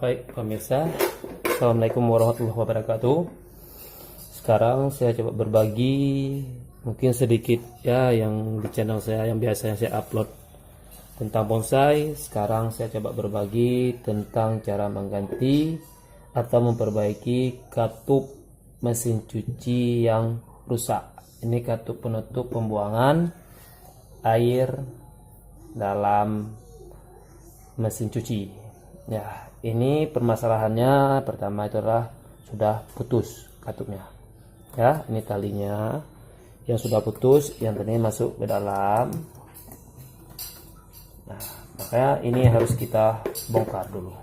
Baik pemirsa, Assalamualaikum warahmatullahi wabarakatuh. Sekarang saya coba berbagi mungkin sedikit ya yang di channel saya yang biasanya saya upload tentang bonsai. Sekarang saya coba berbagi tentang cara mengganti atau memperbaiki katup mesin cuci yang rusak. Ini katup penutup pembuangan air dalam mesin cuci. Ya, ini permasalahannya pertama itu adalah sudah putus katupnya. Ya, ini talinya yang sudah putus, yang tadi masuk ke dalam. Nah, makanya ini harus kita bongkar dulu.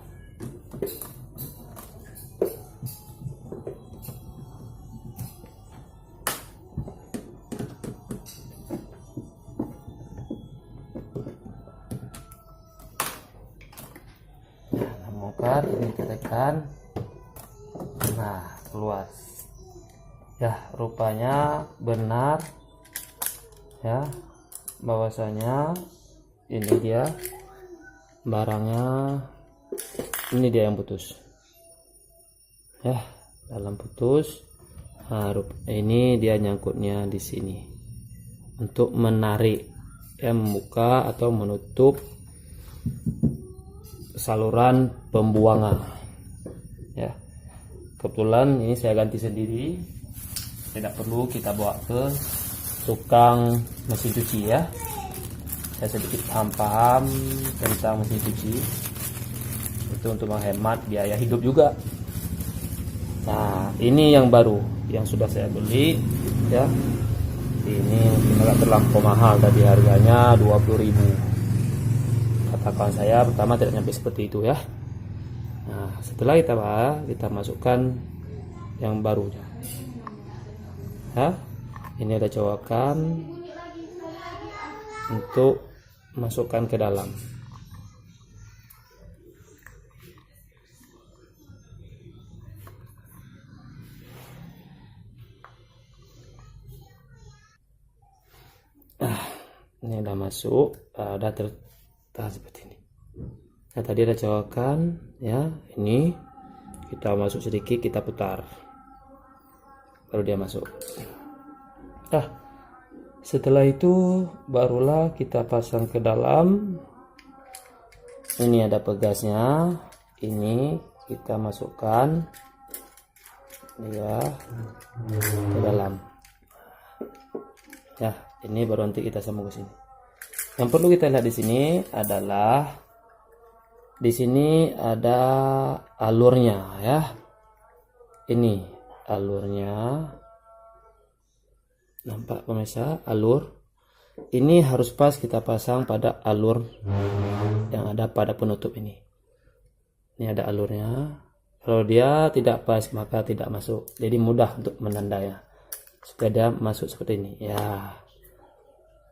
Bongkar, ini tekan. Nah, keluar. Ya, rupanya benar ya, bahwasanya ini dia barangnya, ini dia yang putus ya, dalam putus. Nah, ini dia nyangkutnya di sini untuk menarik ya, membuka atau menutup saluran pembuangan ya. Kebetulan ini saya ganti sendiri, tidak perlu kita bawa ke tukang mesin cuci ya. Saya sedikit paham tentang mesin cuci, itu untuk menghemat biaya hidup juga. Nah, ini yang baru yang sudah saya beli ya. Ini agak terlampau mahal, tadi harganya 20.000. Katakan saya pertama tidak sampai seperti itu ya. Nah, setelah kita masukkan yang barunya ya, ini ada colokan untuk masukkan ke dalam. Ini udah masuk, ada tertahan seperti ini. Nah, tadi ada colokan ya, ini kita masuk sedikit, kita putar, baru dia masuk. Nah, setelah itu barulah kita pasang ke dalam. Ini ada pegasnya, ini kita masukkan ya ke dalam ya. Ini baru nanti kita sambung ke sini. Yang perlu kita lihat di sini adalah di sini ada alurnya ya. Ini alurnya, nampak pemirsa, alur ini harus pas kita pasang pada alur yang ada pada penutup ini. Ini ada alurnya. Kalau dia tidak pas maka tidak masuk. Jadi mudah untuk menandainya supaya dia masuk seperti ini ya.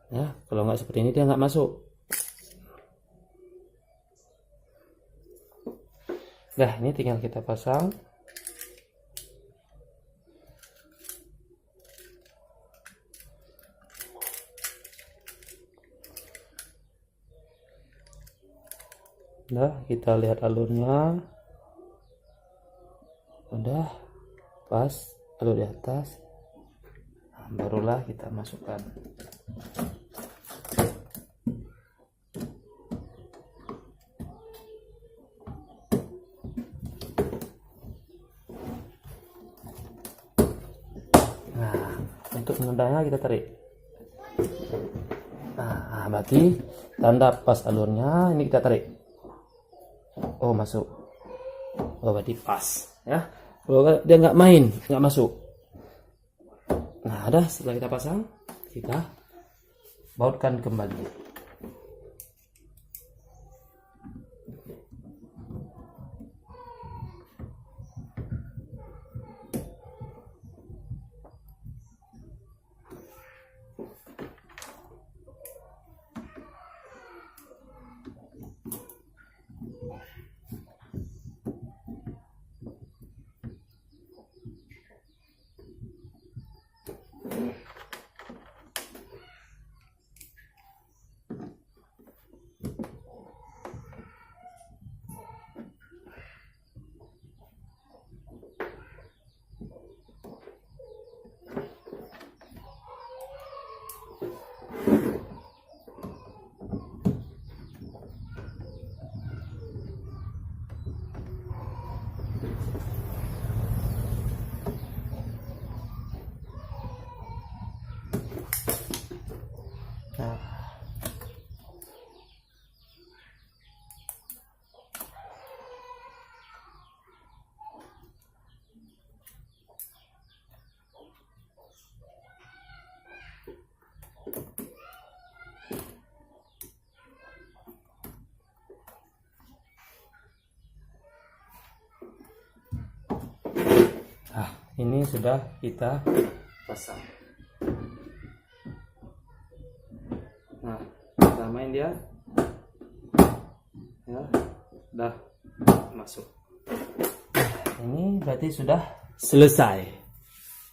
Ya, kalau nggak seperti ini dia nggak masuk. Nah, ini tinggal kita pasang. Nah, kita lihat alurnya udah pas, alur di atas. Nah, barulah kita masukkan. Nah, untuk menendangnya kita tarik. Nah, berarti tanda pas alurnya, ini kita tarik. Oh, masuk. Oh, berarti pas ya. Kalau dia nggak main, nggak masuk. Nah, ada, setelah kita pasang, kita bautkan kembali. ini sudah kita pasang. Nah, kita main dia ya, sudah masuk. Ini berarti sudah selesai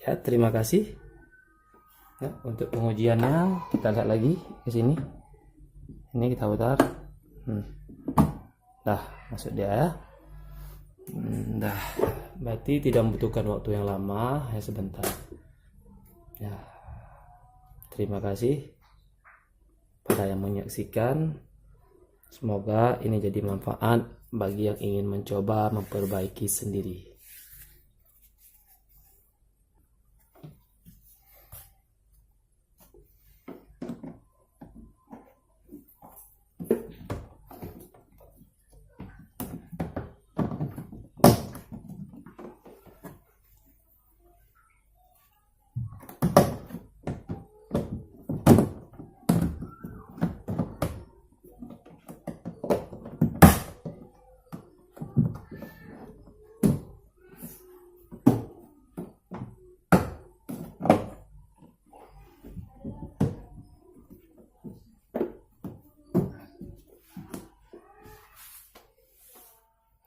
ya. Terima kasih ya. Untuk pengujiannya kita lihat lagi ke sini. Ini kita putar. Dah masuk dia ya. Dah, berarti tidak membutuhkan waktu yang lama, ya sebentar ya. Terima kasih pada yang menyaksikan. Semoga ini jadi manfaat bagi yang ingin mencoba memperbaiki sendiri.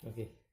Oke.